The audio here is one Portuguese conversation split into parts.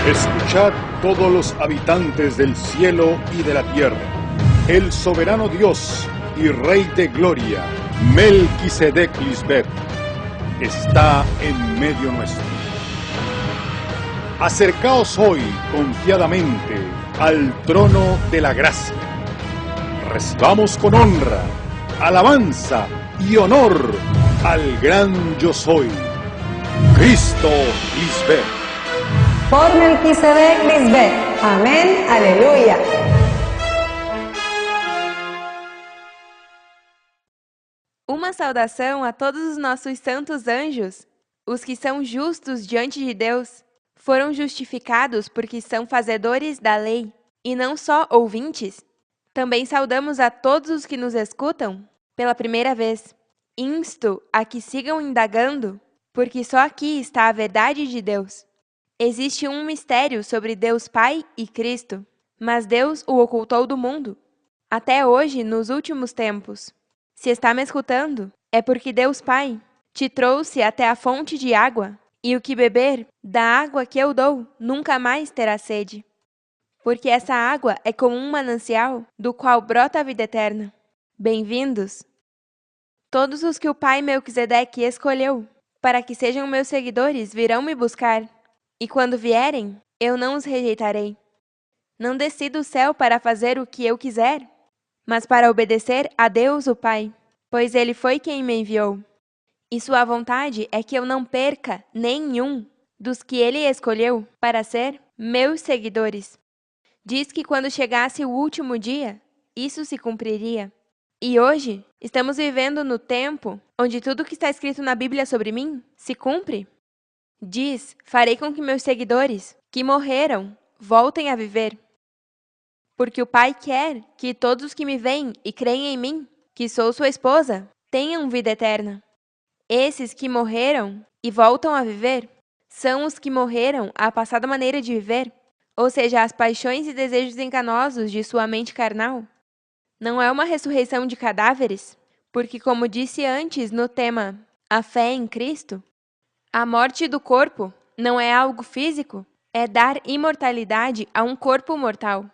Escuchad todos los habitantes del cielo y de la tierra. El soberano Dios y Rey de gloria, Melquisedec Lisbeth, está en medio nuestro. Acercaos hoy confiadamente al trono de la gracia. Recibamos con honra, alabanza y honor al gran yo soy, Cristo Lisbeth. Por Melquisedec Lisbeth. Amém. Aleluia. Uma saudação a todos os nossos santos anjos, os que são justos diante de Deus, foram justificados porque são fazedores da lei, e não só ouvintes. Também saudamos a todos os que nos escutam pela primeira vez. Insto a que sigam indagando, porque só aqui está a verdade de Deus. Existe um mistério sobre Deus Pai e Cristo, mas Deus o ocultou do mundo, até hoje, nos últimos tempos. Se está me escutando, é porque Deus Pai te trouxe até a fonte de água, e o que beber da água que eu dou nunca mais terá sede. Porque essa água é como um manancial do qual brota a vida eterna. Bem-vindos! Todos os que o pai Melquisedeque escolheu para que sejam meus seguidores virão me buscar, e quando vierem, eu não os rejeitarei. Não desci do céu para fazer o que eu quiser, mas para obedecer a Deus o Pai, pois Ele foi quem me enviou. E sua vontade é que eu não perca nenhum dos que Ele escolheu para ser meus seguidores. Diz que quando chegasse o último dia, isso se cumpriria. E hoje, estamos vivendo no tempo onde tudo que está escrito na Bíblia sobre mim se cumpre. Diz, farei com que meus seguidores, que morreram, voltem a viver. Porque o Pai quer que todos os que me veem e creem em mim, que sou sua esposa, tenham vida eterna. Esses que morreram e voltam a viver, são os que morreram à passada maneira de viver, ou seja, as paixões e desejos enganosos de sua mente carnal. Não é uma ressurreição de cadáveres, porque, como disse antes no tema A Fé em Cristo, a morte do corpo não é algo físico, é dar imortalidade a um corpo mortal.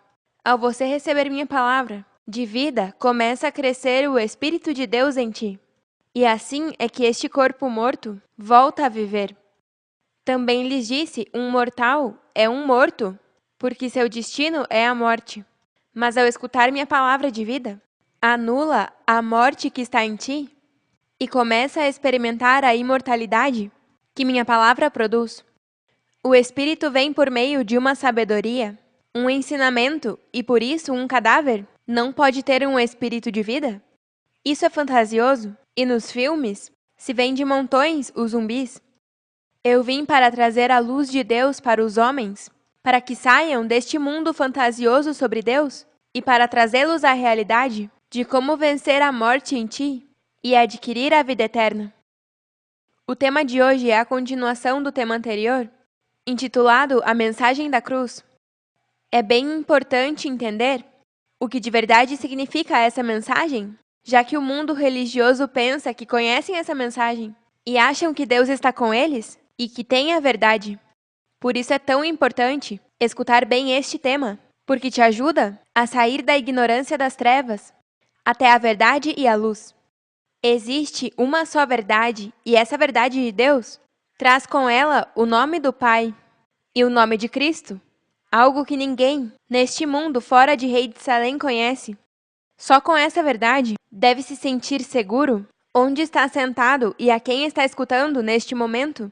Ao você receber minha palavra de vida, começa a crescer o Espírito de Deus em ti. E assim é que este corpo morto volta a viver. Também lhes disse, um mortal é um morto, porque seu destino é a morte. Mas ao escutar minha palavra de vida, anula a morte que está em ti e começa a experimentar a imortalidade que minha palavra produz. O Espírito vem por meio de uma sabedoria, um ensinamento, e por isso um cadáver não pode ter um espírito de vida? Isso é fantasioso, e nos filmes se vê de montões os zumbis. Eu vim para trazer a luz de Deus para os homens, para que saiam deste mundo fantasioso sobre Deus e para trazê-los à realidade de como vencer a morte em ti e adquirir a vida eterna. O tema de hoje é a continuação do tema anterior, intitulado A Mensagem da Cruz. É bem importante entender o que de verdade significa essa mensagem, já que o mundo religioso pensa que conhecem essa mensagem e acham que Deus está com eles e que tem a verdade. Por isso é tão importante escutar bem este tema, porque te ajuda a sair da ignorância das trevas até a verdade e a luz. Existe uma só verdade, e essa verdade de Deus traz com ela o nome do Pai e o nome de Cristo, algo que ninguém neste mundo fora de Rei de Salém conhece. Só com essa verdade deve se sentir seguro onde está sentado e a quem está escutando neste momento.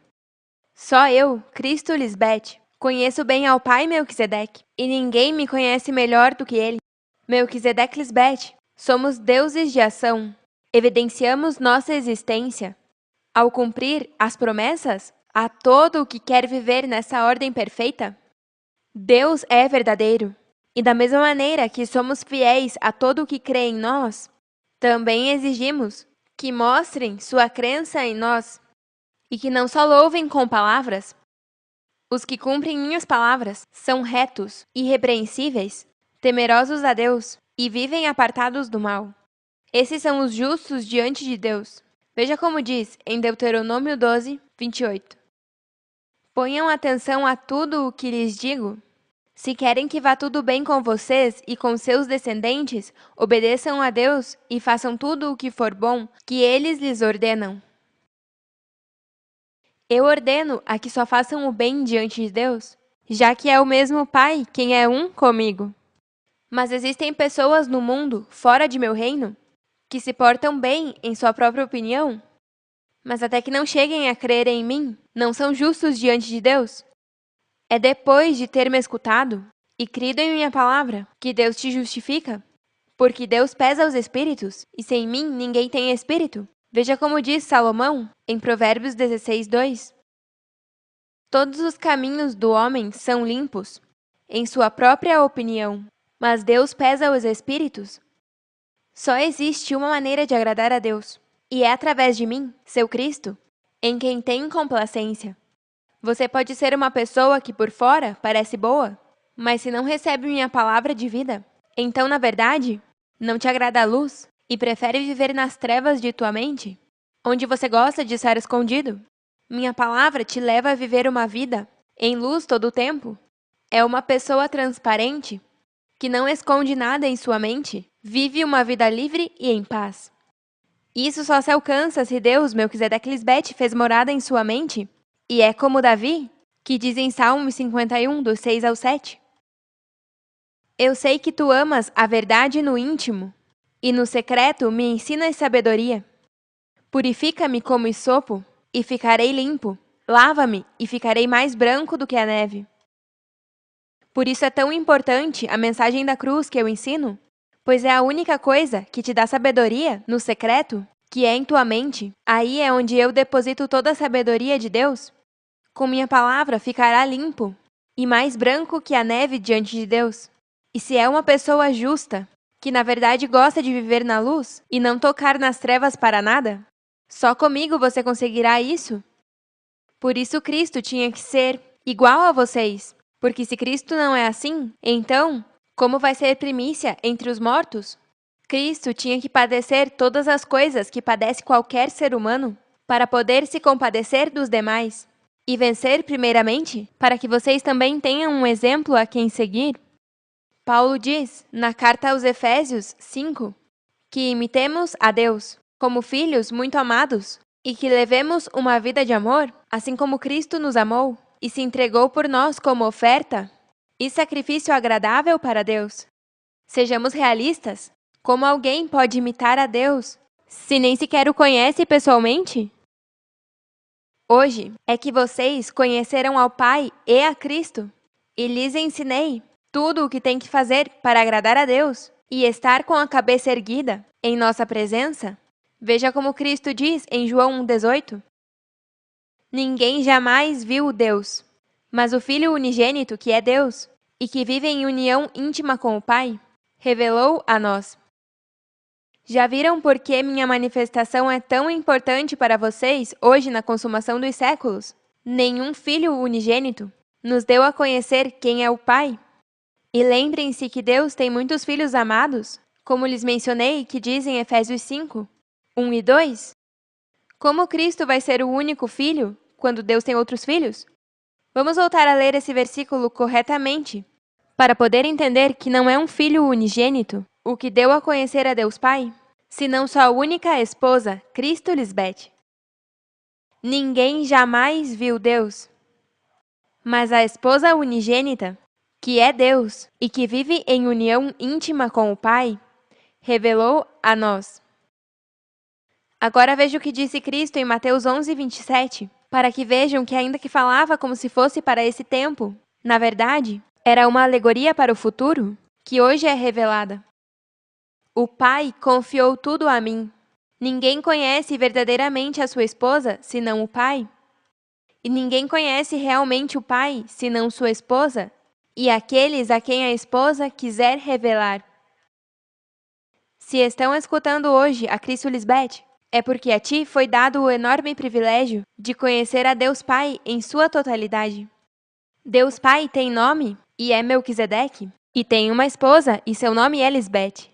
Só eu, Cristo Lisbeth, conheço bem ao Pai Melquisedeque, e ninguém me conhece melhor do que ele. Melquisedeque Lisbeth, somos deuses de ação. Evidenciamos nossa existência ao cumprir as promessas a todo o que quer viver nessa ordem perfeita. Deus é verdadeiro, e da mesma maneira que somos fiéis a todo o que crê em nós, também exigimos que mostrem sua crença em nós e que não só louvem com palavras. Os que cumprem minhas palavras são retos, irrepreensíveis, temerosos a Deus e vivem apartados do mal. Esses são os justos diante de Deus. Veja como diz em Deuteronômio 12, 28. Ponham atenção a tudo o que lhes digo. Se querem que vá tudo bem com vocês e com seus descendentes, obedeçam a Deus e façam tudo o que for bom, que eles lhes ordenam. Eu ordeno a que só façam o bem diante de Deus, já que é o mesmo Pai quem é um comigo. Mas existem pessoas no mundo, fora de meu reino, que se portam bem em sua própria opinião, mas até que não cheguem a crer em mim, não são justos diante de Deus. É depois de ter me escutado e crido em minha palavra que Deus te justifica, porque Deus pesa os espíritos, e sem mim ninguém tem espírito. Veja como diz Salomão em Provérbios 16:2. Todos os caminhos do homem são limpos, em sua própria opinião, mas Deus pesa os espíritos. Só existe uma maneira de agradar a Deus, e é através de mim, seu Cristo, em quem tem complacência. Você pode ser uma pessoa que por fora parece boa, mas se não recebe minha palavra de vida, então, na verdade, não te agrada a luz e prefere viver nas trevas de tua mente, onde você gosta de estar escondido. Minha palavra te leva a viver uma vida em luz todo o tempo. É uma pessoa transparente, que não esconde nada em sua mente, vive uma vida livre e em paz. Isso só se alcança se Deus, Melquisedeque Lisbete, fez morada em sua mente, e é como Davi, que diz em Salmo 51, dos 6 ao 7. Eu sei que tu amas a verdade no íntimo, e no secreto me ensinas sabedoria. Purifica-me como hisopo, e ficarei limpo. Lava-me, e ficarei mais branco do que a neve. Por isso é tão importante a mensagem da cruz que eu ensino, pois é a única coisa que te dá sabedoria no secreto, que é em tua mente. Aí é onde eu deposito toda a sabedoria de Deus. Com minha palavra ficará limpo e mais branco que a neve diante de Deus. E se é uma pessoa justa, que na verdade gosta de viver na luz e não tocar nas trevas para nada, só comigo você conseguirá isso. Por isso Cristo tinha que ser igual a vocês, porque se Cristo não é assim, então, como vai ser primícia entre os mortos? Cristo tinha que padecer todas as coisas que padece qualquer ser humano, para poder se compadecer dos demais e vencer primeiramente, para que vocês também tenham um exemplo a quem seguir. Paulo diz, na carta aos Efésios 5, que imitemos a Deus como filhos muito amados e que levemos uma vida de amor, assim como Cristo nos amou e se entregou por nós como oferta e sacrifício agradável para Deus. Sejamos realistas. Como alguém pode imitar a Deus se nem sequer o conhece pessoalmente? Hoje é que vocês conheceram ao Pai e a Cristo, e lhes ensinei tudo o que tem que fazer para agradar a Deus e estar com a cabeça erguida em nossa presença. Veja como Cristo diz em João 1,18. Ninguém jamais viu Deus, mas o Filho unigênito, que é Deus, e que vive em união íntima com o Pai, revelou a nós. Já viram por que minha manifestação é tão importante para vocês hoje na consumação dos séculos? Nenhum Filho unigênito nos deu a conhecer quem é o Pai. E lembrem-se que Deus tem muitos filhos amados, como lhes mencionei, que diz em Efésios 5, 1 e 2. Como Cristo vai ser o único filho, quando Deus tem outros filhos? Vamos voltar a ler esse versículo corretamente, para poder entender que não é um filho unigênito o que deu a conhecer a Deus Pai, senão sua única esposa, Cristo Lisbete. Ninguém jamais viu Deus, mas a esposa unigênita, que é Deus e que vive em união íntima com o Pai, revelou a nós. Agora veja o que disse Cristo em Mateus 11:27, para que vejam que ainda que falava como se fosse para esse tempo, na verdade, era uma alegoria para o futuro, que hoje é revelada. O Pai confiou tudo a mim. Ninguém conhece verdadeiramente a sua esposa, senão o Pai. E ninguém conhece realmente o Pai, senão sua esposa, e aqueles a quem a esposa quiser revelar. Se estão escutando hoje a Cristo Lisbete, é porque a ti foi dado o enorme privilégio de conhecer a Deus Pai em sua totalidade. Deus Pai tem nome, e é Melquisedeque, e tem uma esposa, e seu nome é Lisbete.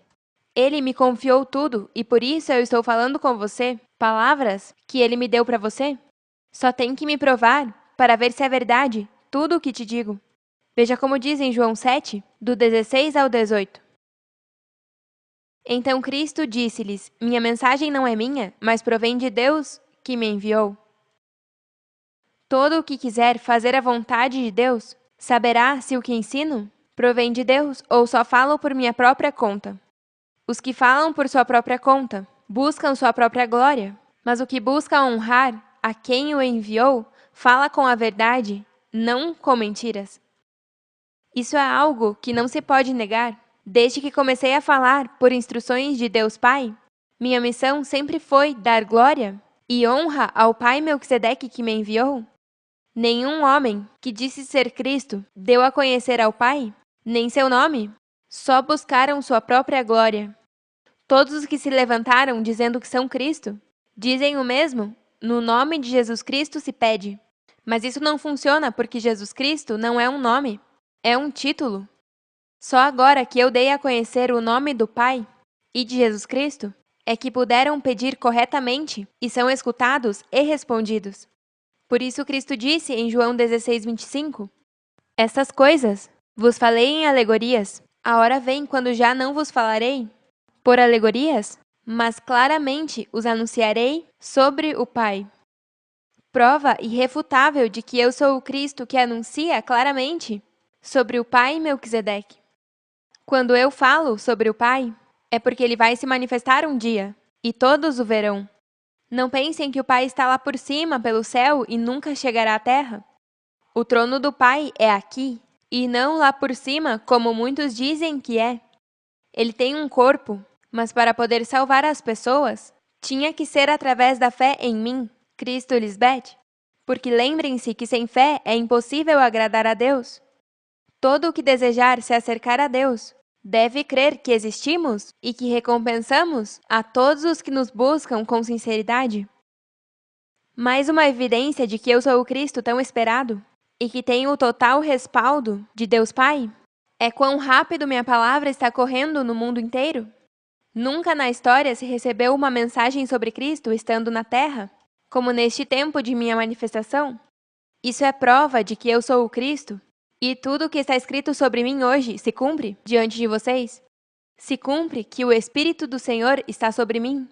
Ele me confiou tudo, e por isso eu estou falando com você, palavras que ele me deu para você. Só tem que me provar, para ver se é verdade tudo o que te digo. Veja como diz em João 7, do 16 ao 18. Então Cristo disse-lhes: Minha mensagem não é minha, mas provém de Deus que me enviou. Todo o que quiser fazer a vontade de Deus saberá se o que ensino provém de Deus ou só falo por minha própria conta. Os que falam por sua própria conta buscam sua própria glória, mas o que busca honrar a quem o enviou fala com a verdade, não com mentiras. Isso é algo que não se pode negar. Desde que comecei a falar por instruções de Deus Pai, minha missão sempre foi dar glória e honra ao Pai Melquisedeque que me enviou. Nenhum homem que disse ser Cristo deu a conhecer ao Pai, nem seu nome. Só buscaram sua própria glória. Todos os que se levantaram dizendo que são Cristo, dizem o mesmo, no nome de Jesus Cristo se pede. Mas isso não funciona porque Jesus Cristo não é um nome, é um título. Só agora que eu dei a conhecer o nome do Pai e de Jesus Cristo, é que puderam pedir corretamente e são escutados e respondidos. Por isso Cristo disse em João 16:25, Estas coisas vos falei em alegorias, a hora vem quando já não vos falarei por alegorias, mas claramente os anunciarei sobre o Pai. Prova irrefutável de que eu sou o Cristo que anuncia claramente sobre o Pai Melquisedeque. Quando eu falo sobre o Pai, é porque ele vai se manifestar um dia, e todos o verão. Não pensem que o Pai está lá por cima, pelo céu, e nunca chegará à terra. O trono do Pai é aqui, e não lá por cima, como muitos dizem que é. Ele tem um corpo, mas para poder salvar as pessoas, tinha que ser através da fé em mim, Cristo Lisbeth. Porque lembrem-se que sem fé é impossível agradar a Deus. Todo o que desejar se acercar a Deus deve crer que existimos e que recompensamos a todos os que nos buscam com sinceridade. Mais uma evidência de que eu sou o Cristo tão esperado e que tenho o total respaldo de Deus Pai é quão rápido minha palavra está correndo no mundo inteiro. Nunca na história se recebeu uma mensagem sobre Cristo estando na Terra, como neste tempo de minha manifestação. Isso é prova de que eu sou o Cristo. E tudo o que está escrito sobre mim hoje se cumpre diante de vocês. Se cumpre que o Espírito do Senhor está sobre mim,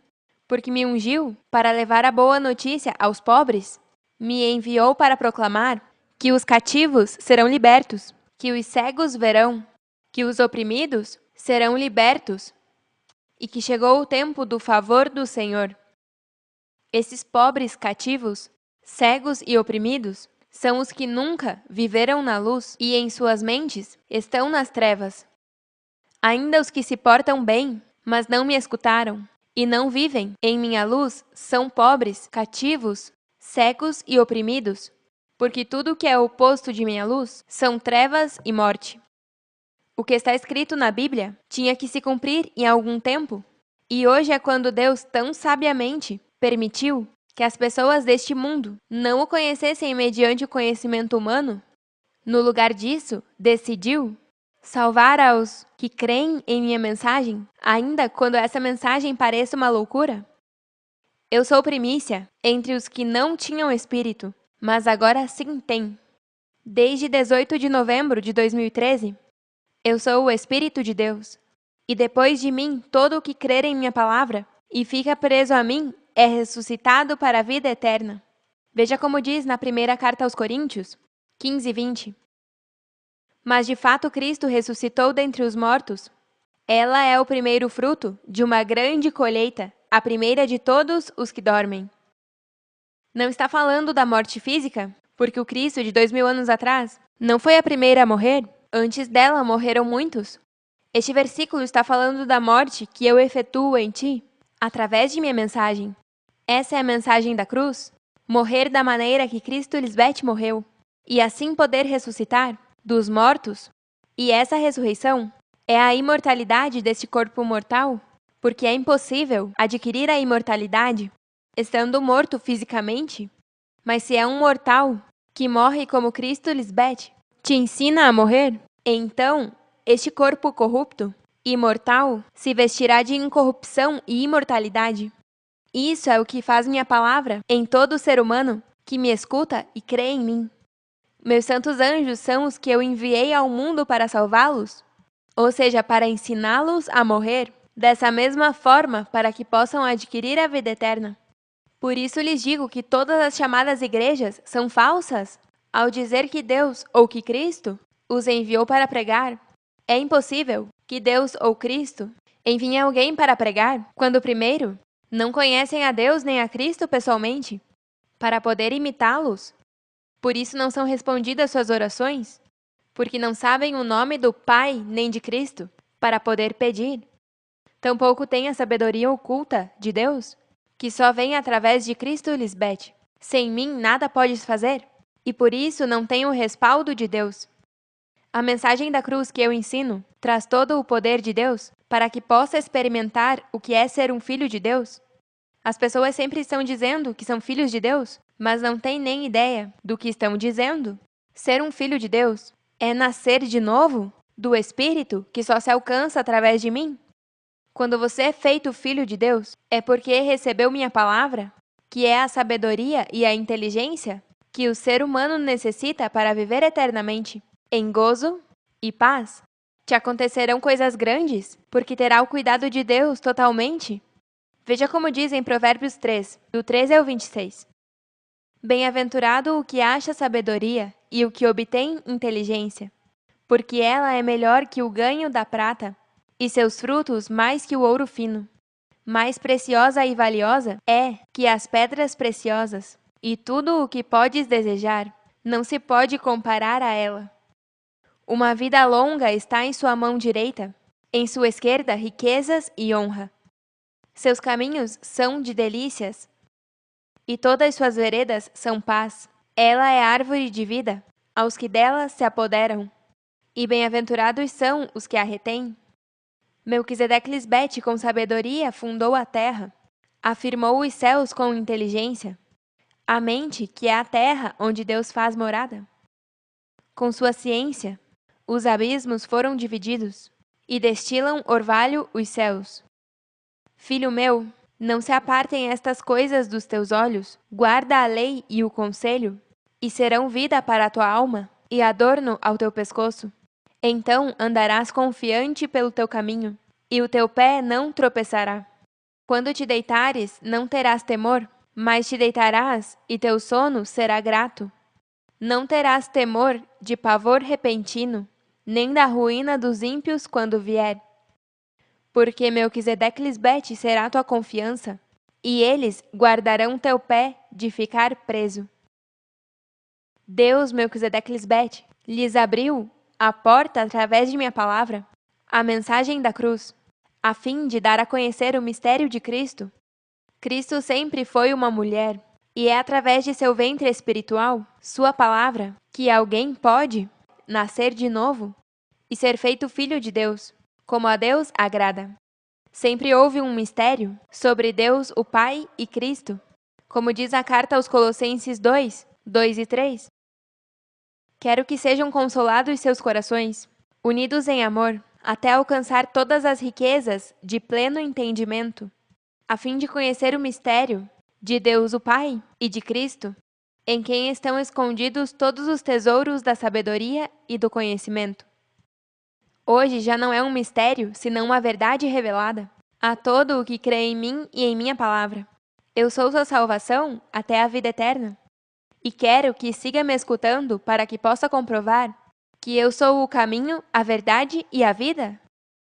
porque me ungiu para levar a boa notícia aos pobres, me enviou para proclamar que os cativos serão libertos, que os cegos verão, que os oprimidos serão libertos, e que chegou o tempo do favor do Senhor. Esses pobres cativos, cegos e oprimidos, são os que nunca viveram na luz e em suas mentes estão nas trevas. Ainda os que se portam bem, mas não me escutaram, e não vivem em minha luz, são pobres, cativos, cegos e oprimidos, porque tudo que é oposto de minha luz são trevas e morte. O que está escrito na Bíblia tinha que se cumprir em algum tempo, e hoje é quando Deus tão sabiamente permitiu que as pessoas deste mundo não o conhecessem mediante o conhecimento humano. No lugar disso, decidiu salvar aos que creem em minha mensagem, ainda quando essa mensagem pareça uma loucura. Eu sou primícia entre os que não tinham espírito, mas agora sim têm. Desde 18 de novembro de 2013, eu sou o Espírito de Deus. E depois de mim, todo o que crer em minha palavra e fica preso a mim é ressuscitado para a vida eterna. Veja como diz na primeira carta aos Coríntios, 15:20. Mas de fato Cristo ressuscitou dentre os mortos. Ela é o primeiro fruto de uma grande colheita, a primeira de todos os que dormem. Não está falando da morte física, porque o Cristo de 2000 anos atrás não foi a primeira a morrer, antes dela morreram muitos. Este versículo está falando da morte que eu efetuo em ti, através de minha mensagem. Essa é a mensagem da cruz, morrer da maneira que Cristo Lisbeth morreu, e assim poder ressuscitar dos mortos. E essa ressurreição é a imortalidade deste corpo mortal, porque é impossível adquirir a imortalidade estando morto fisicamente. Mas se é um mortal que morre como Cristo Lisbeth te ensina a morrer, então este corpo corrupto e mortal se vestirá de incorrupção e imortalidade. Isso é o que faz minha palavra em todo ser humano que me escuta e crê em mim. Meus santos anjos são os que eu enviei ao mundo para salvá-los? Ou seja, para ensiná-los a morrer, dessa mesma forma, para que possam adquirir a vida eterna. Por isso lhes digo que todas as chamadas igrejas são falsas, ao dizer que Deus ou que Cristo os enviou para pregar. É impossível que Deus ou Cristo enviem alguém para pregar, quando primeiro não conhecem a Deus nem a Cristo pessoalmente, para poder imitá-los. Por isso não são respondidas suas orações, porque não sabem o nome do Pai nem de Cristo, para poder pedir. Tampouco têm a sabedoria oculta de Deus, que só vem através de Cristo Lisbeth. Sem mim nada podes fazer, e por isso não têm o respaldo de Deus. A mensagem da cruz que eu ensino traz todo o poder de Deus para que possa experimentar o que é ser um filho de Deus. As pessoas sempre estão dizendo que são filhos de Deus, mas não têm nem ideia do que estão dizendo. Ser um filho de Deus é nascer de novo do Espírito que só se alcança através de mim. Quando você é feito filho de Deus, é porque recebeu minha palavra, que é a sabedoria e a inteligência que o ser humano necessita para viver eternamente, em gozo e paz. Te acontecerão coisas grandes, porque terá o cuidado de Deus totalmente. Veja como diz em Provérbios 3, do 13 ao 26. Bem-aventurado o que acha sabedoria e o que obtém inteligência, porque ela é melhor que o ganho da prata, e seus frutos mais que o ouro fino. Mais preciosa e valiosa é que as pedras preciosas, e tudo o que podes desejar não se pode comparar a ela. Uma vida longa está em sua mão direita, em sua esquerda riquezas e honra. Seus caminhos são de delícias, e todas suas veredas são paz. Ela é árvore de vida aos que dela se apoderam, e bem-aventurados são os que a retêm. Melquisedeque Lisbeth com sabedoria fundou a terra, afirmou os céus com inteligência, a mente que é a terra onde Deus faz morada. Com sua ciência, os abismos foram divididos, e destilam orvalho os céus. Filho meu, não se apartem estas coisas dos teus olhos, guarda a lei e o conselho, e serão vida para a tua alma, e adorno ao teu pescoço. Então andarás confiante pelo teu caminho, e o teu pé não tropeçará. Quando te deitares, não terás temor, mas te deitarás, e teu sono será grato. Não terás temor de pavor repentino, nem da ruína dos ímpios quando vier. Porque Melquisedeque Lisbeth será tua confiança, e eles guardarão teu pé de ficar preso. Deus, Melquisedeque Lisbeth, lhes abriu a porta através de minha palavra, a mensagem da cruz, a fim de dar a conhecer o mistério de Cristo. Cristo sempre foi uma mulher, e é através de seu ventre espiritual, sua palavra, que alguém pode nascer de novo e ser feito filho de Deus, como a Deus agrada. Sempre houve um mistério sobre Deus, o Pai e Cristo, como diz a carta aos Colossenses 2, 2 e 3. Quero que sejam consolados seus corações, unidos em amor, até alcançar todas as riquezas de pleno entendimento, a fim de conhecer o mistério de Deus o Pai e de Cristo, em quem estão escondidos todos os tesouros da sabedoria e do conhecimento. Hoje já não é um mistério, senão uma verdade revelada a todo o que crê em mim e em minha palavra. Eu sou sua salvação até a vida eterna. E quero que siga me escutando para que possa comprovar que eu sou o caminho, a verdade e a vida.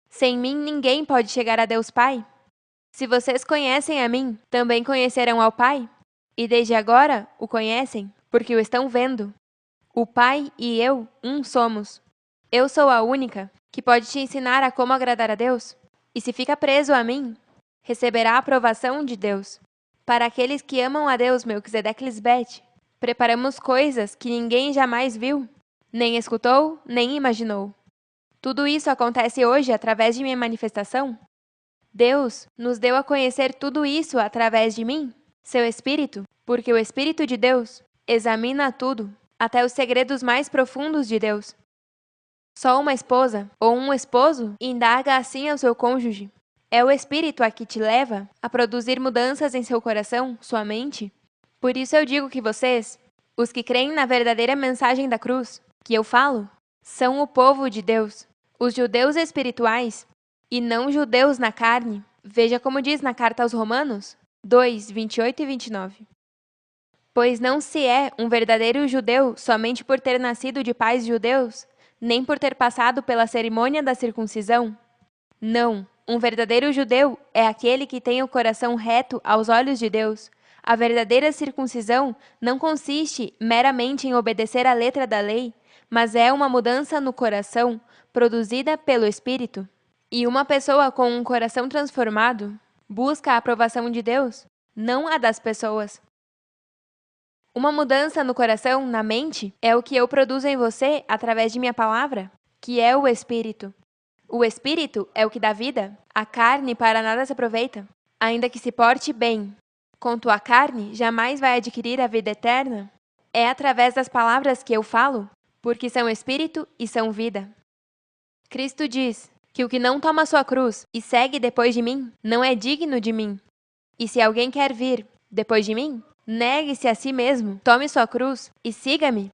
Sem mim ninguém pode chegar a Deus Pai. Se vocês conhecem a mim, também conhecerão ao Pai. E desde agora o conhecem, porque o estão vendo. O Pai e eu, um somos. Eu sou a única que pode te ensinar a como agradar a Deus. E se fica preso a mim, receberá a aprovação de Deus. Para aqueles que amam a Deus, Melquisedeque Lisbeth, preparamos coisas que ninguém jamais viu, nem escutou, nem imaginou. Tudo isso acontece hoje através de minha manifestação. Deus nos deu a conhecer tudo isso através de mim, seu Espírito, porque o Espírito de Deus examina tudo, até os segredos mais profundos de Deus. Só uma esposa ou um esposo indaga assim ao seu cônjuge. É o Espírito a que te leva a produzir mudanças em seu coração, sua mente. Por isso eu digo que vocês, Os que creem na verdadeira mensagem da cruz, que eu falo, são o povo de Deus, os judeus espirituais, e não judeus na carne. Veja como diz na carta aos Romanos 2, 28 e 29. Pois não se é um verdadeiro judeu somente por ter nascido de pais judeus, nem por ter passado pela cerimônia da circuncisão. Não, um verdadeiro judeu é aquele que tem o coração reto aos olhos de Deus. A verdadeira circuncisão não consiste meramente em obedecer à letra da lei, mas é uma mudança no coração, produzida pelo Espírito. E uma pessoa com um coração transformado busca a aprovação de Deus, não a das pessoas. Uma mudança no coração, na mente, é o que eu produzo em você através de minha palavra, que é o Espírito. O Espírito é o que dá vida. A carne para nada se aproveita, ainda que se porte bem. Quanto à carne, jamais vai adquirir a vida eterna. É através das palavras que eu falo, porque são Espírito e são vida. Cristo diz que o que não toma sua cruz e segue depois de mim, não é digno de mim. E se alguém quer vir depois de mim, negue-se a si mesmo, tome sua cruz e siga-me.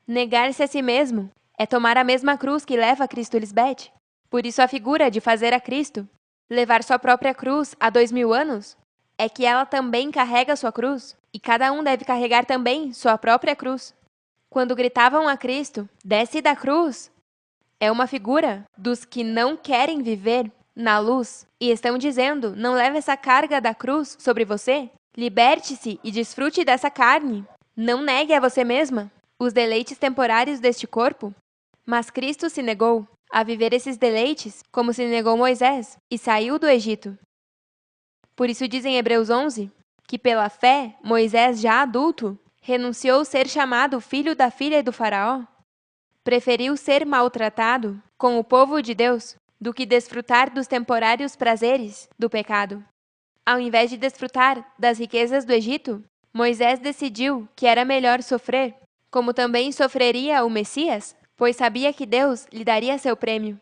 Negar-se a si mesmo é tomar a mesma cruz que leva a Cristo Lisbeth. Por isso a figura de fazer a Cristo, levar sua própria cruz há 2000 anos, é que ela também carrega sua cruz, e cada um deve carregar também sua própria cruz. Quando gritavam a Cristo, desce da cruz, é uma figura dos que não querem viver na luz e estão dizendo, não leve essa carga da cruz sobre você. Liberte-se e desfrute dessa carne. Não negue a você mesma os deleites temporários deste corpo. Mas Cristo se negou a viver esses deleites como se negou Moisés e saiu do Egito. Por isso diz em Hebreus 11 que pela fé, Moisés, já adulto, renunciou ser chamado filho da filha do faraó. Preferiu ser maltratado com o povo de Deus do que desfrutar dos temporários prazeres do pecado. Ao invés de desfrutar das riquezas do Egito, Moisés decidiu que era melhor sofrer, como também sofreria o Messias, pois sabia que Deus lhe daria seu prêmio.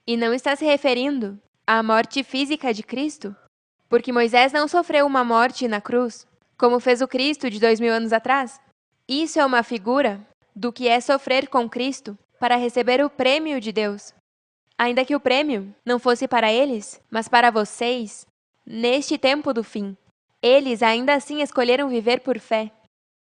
E não está se referindo à morte física de Cristo, porque Moisés não sofreu uma morte na cruz, como fez o Cristo de 2000 anos atrás. Isso é uma figura do que é sofrer com Cristo para receber o prêmio de Deus. Ainda que o prêmio não fosse para eles, mas para vocês, neste tempo do fim, eles ainda assim escolheram viver por fé.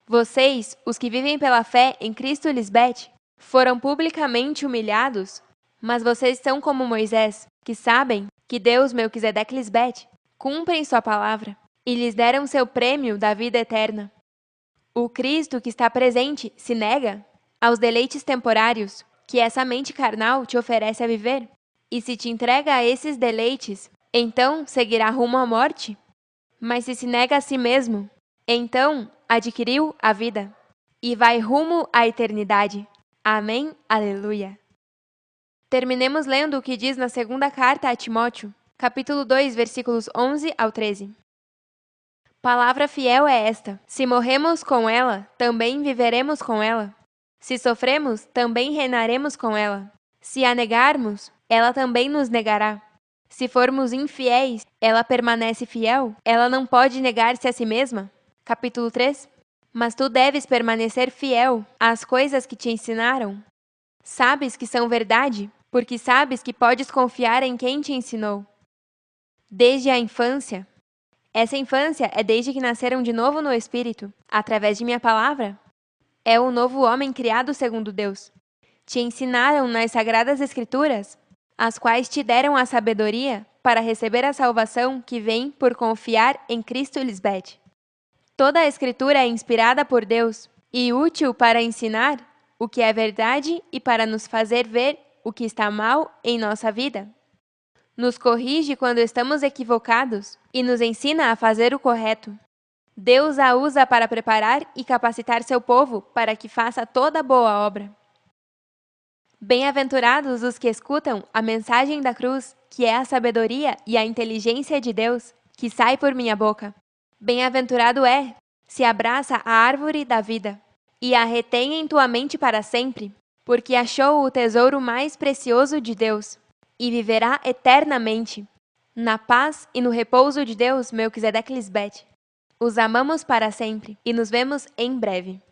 Vocês, os que vivem pela fé em Cristo Lisbeth, foram publicamente humilhados, mas vocês são como Moisés, que sabem que Deus, Melquisedeque Lisbeth, cumprem sua palavra e lhes deram seu prêmio da vida eterna. O Cristo que está presente se nega aos deleites temporários que essa mente carnal te oferece a viver, e se te entrega a esses deleites, então seguirá rumo à morte. Mas se nega a si mesmo, então adquiriu a vida e vai rumo à eternidade. Amém? Aleluia! Terminemos lendo o que diz na segunda carta a Timóteo, capítulo 2, versículos 11 ao 13. Palavra fiel é esta: se morremos com ela, também viveremos com ela. Se sofremos, também reinaremos com ela. Se a negarmos, ela também nos negará. Se formos infiéis, ela permanece fiel. Ela não pode negar-se a si mesma. Capítulo 3. Mas tu deves permanecer fiel às coisas que te ensinaram. Sabes que são verdade, porque sabes que podes confiar em quem te ensinou. Desde a infância. Essa infância é desde que nasceram de novo no Espírito, através de minha palavra. É o novo homem criado segundo Deus. Te ensinaram nas Sagradas Escrituras, as quais te deram a sabedoria para receber a salvação que vem por confiar em Cristo Lisbeth. Toda a Escritura é inspirada por Deus e útil para ensinar o que é verdade e para nos fazer ver o que está mal em nossa vida. Nos corrige quando estamos equivocados e nos ensina a fazer o correto. Deus a usa para preparar e capacitar seu povo para que faça toda boa obra. Bem-aventurados os que escutam a mensagem da cruz, que é a sabedoria e a inteligência de Deus, que sai por minha boca. Bem-aventurado é, se abraça a árvore da vida, e a retém em tua mente para sempre, porque achou o tesouro mais precioso de Deus, e viverá eternamente, na paz e no repouso de Deus, Melquisedeque Lisbeth. Os amamos para sempre, e nos vemos em breve.